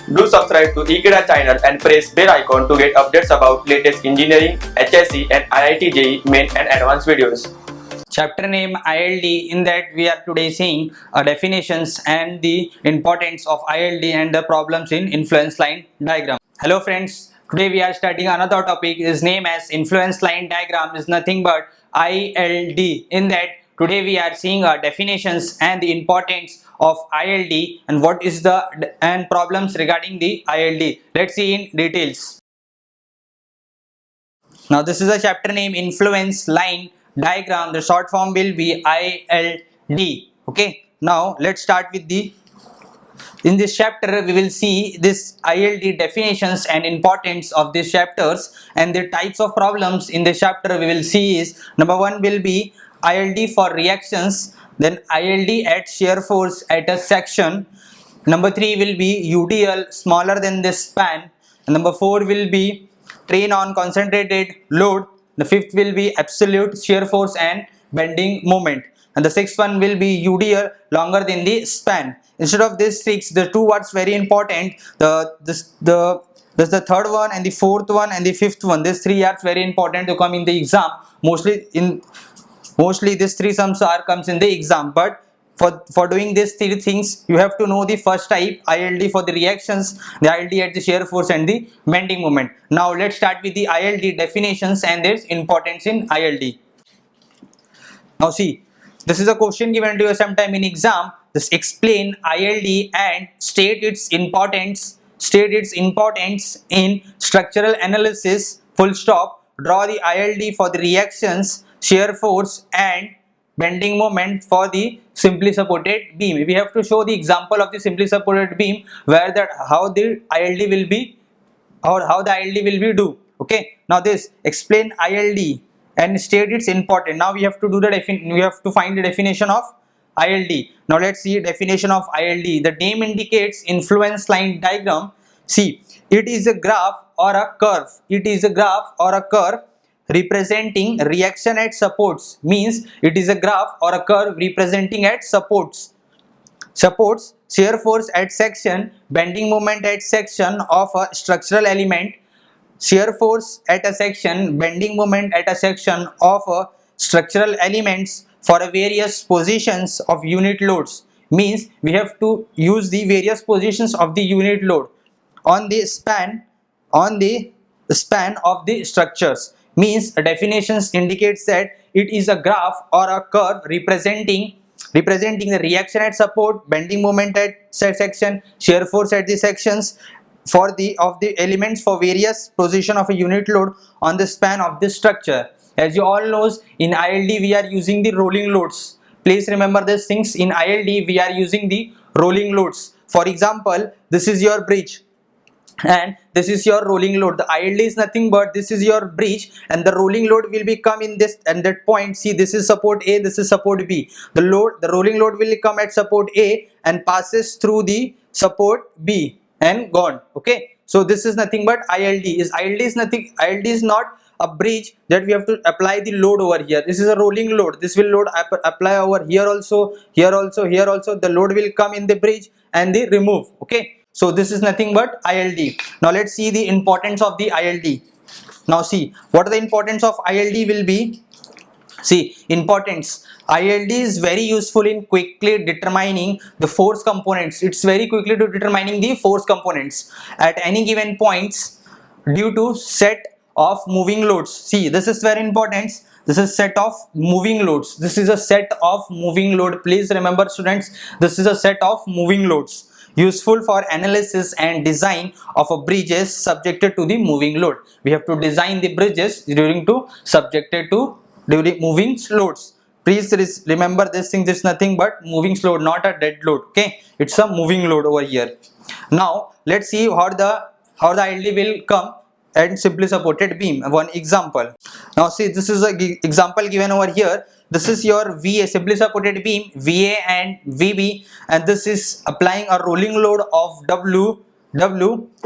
Do subscribe to Ekeeda channel and press bell icon to get updates about latest engineering, HSC and IIT JEE main and advanced videos. Chapter name ILD. In that we are today seeing definitions and the importance of ILD and the problems in influence line diagram. Hello friends, today we are studying another topic is named as influence line diagram is nothing but ILD. In that today we are seeing definitions and the importance of ILD and what is the and problems regarding the ILD. Let's see in details. Now this is a chapter name influence line diagram. The short form will be ILD. Okay. Now let's start with in this chapter we will see this ILD definitions and importance of these chapters, and the types of problems in this chapter we will see is number one will be ILD for reactions, then ILD at shear force at a section. Number 3 will be UDL smaller than the span. And number 4 will be strain on concentrated load. The fifth will be absolute shear force and bending moment. And the sixth one will be UDL longer than the span. Instead of these six, the two words very important. There's the third one and the fourth one and the fifth one. These three are very important to come in the exam. Mostly these three sums comes in the exam, but for doing these three things you have to know the first type ILD for the reactions, the ILD at the shear force and the bending moment. Now let's start with the ILD definitions and its importance in ILD. Now see, this is a question given to you sometime in exam. Just explain ILD and state its importance in structural analysis, full stop. Draw the ILD for the reactions, shear force and bending moment for the simply supported beam. We have to show the example of the simply supported beam where how the ILD will be or how the ILD will be do. Okay. Now this explain ILD and state its importance. Now we have to do we have to find the definition of ILD. Now let's see definition of ILD. The name indicates influence line diagram. See, it is a graph or a curve. It is a graph or a curve representing reaction at supports. Means it is a graph or a curve representing at supports, shear force at section, bending moment at section of a structural element, shear force at a section, bending moment at a section of a structural elements for a various positions of unit loads. Means we have to use the various positions of the unit load on the span of the structures. Means definitions indicates that it is a graph or a curve representing the reaction at support, bending moment at section, shear force at the sections of the elements for various position of a unit load on the span of the structure. As you all knows, in ILD we are using the rolling loads. Please remember these things. In ILD we are using the rolling loads. For example, this is your bridge and this is your rolling load. The ILD is nothing but this is your bridge and the rolling load will be come in this and that point. See, this is support A, this is support B. The rolling load will come at support A and passes through the support B and gone. Okay, so this is nothing but ILD is not a bridge that we have to apply the load over here. This is a rolling load. This will load apply over here also, here also, here also. The load will come in the bridge and they remove. Okay, so this is nothing but ILD. Now let's see the importance of the ILD. Now see what the importance of ILD will be. See, importance. ILD is very useful in quickly determining the force components. It's very quickly to determining the force components at any given points due to set of moving loads. See, this is very important. This is set of moving loads. This is a set of moving load. Please remember students, this is a set of moving loads useful for analysis and design of a bridges subjected to the moving load. We have to design the bridges during moving loads. Please remember this thing. This is nothing but moving load, not a dead load. Okay, it's a moving load over here. Now let's see how the ILD will come and simply supported beam. One example. Now see, this is a example given over here. This is your VA, simply supported beam, VA and VB, and this is applying a rolling load of W.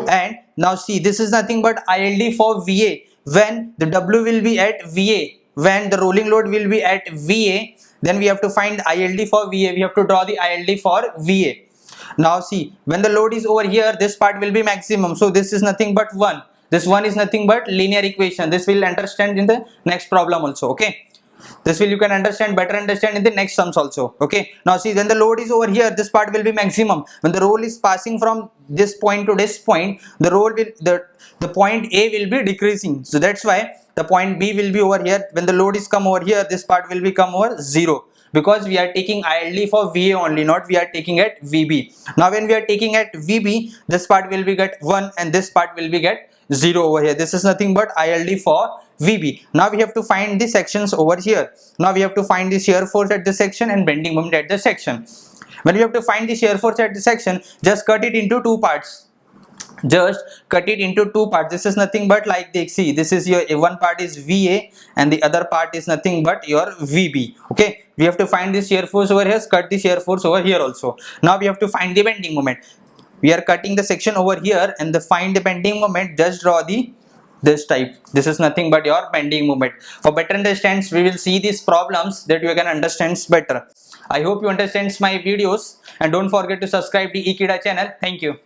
And now see, this is nothing but ILD for VA. When the W will be at VA, when the rolling load will be at VA, then we have to find ILD for VA. We have to draw the ILD for VA. Now see, when the load is over here, this part will be maximum. So this is nothing but 1. This one is nothing but linear equation. This will understand in the next problem also. Okay. This will you can better understand in the next sums also. Okay. Now see, when the load is over here, this part will be maximum. When the roll is passing from this point to this point, the roll will the point A will be decreasing. So that's why the point B will be over here. When the load is come over here, this part will become over 0, because we are taking ILD for VA only, not we are taking at VB. Now when we are taking at VB, this part will be get 1 and this part will be get 0 over here. This is nothing but ILD for VB. Now we have to find the sections over here. Now we have to find the shear force at the section and bending moment at the section. When we have to find the shear force at the section, just cut it into two parts. Just cut it into two parts. This is nothing but like this. See, this is your one part is VA and the other part is nothing but your VB. Okay, we have to find the shear force over here, cut the shear force over here also. Now we have to find the bending moment. We are cutting the section over here, and the find the bending moment, just draw the this type. This is nothing but your bending moment. For better understands, we will see these problems that you can understand better. I hope you understand my videos, and don't forget to subscribe the Ekeeda channel. Thank you.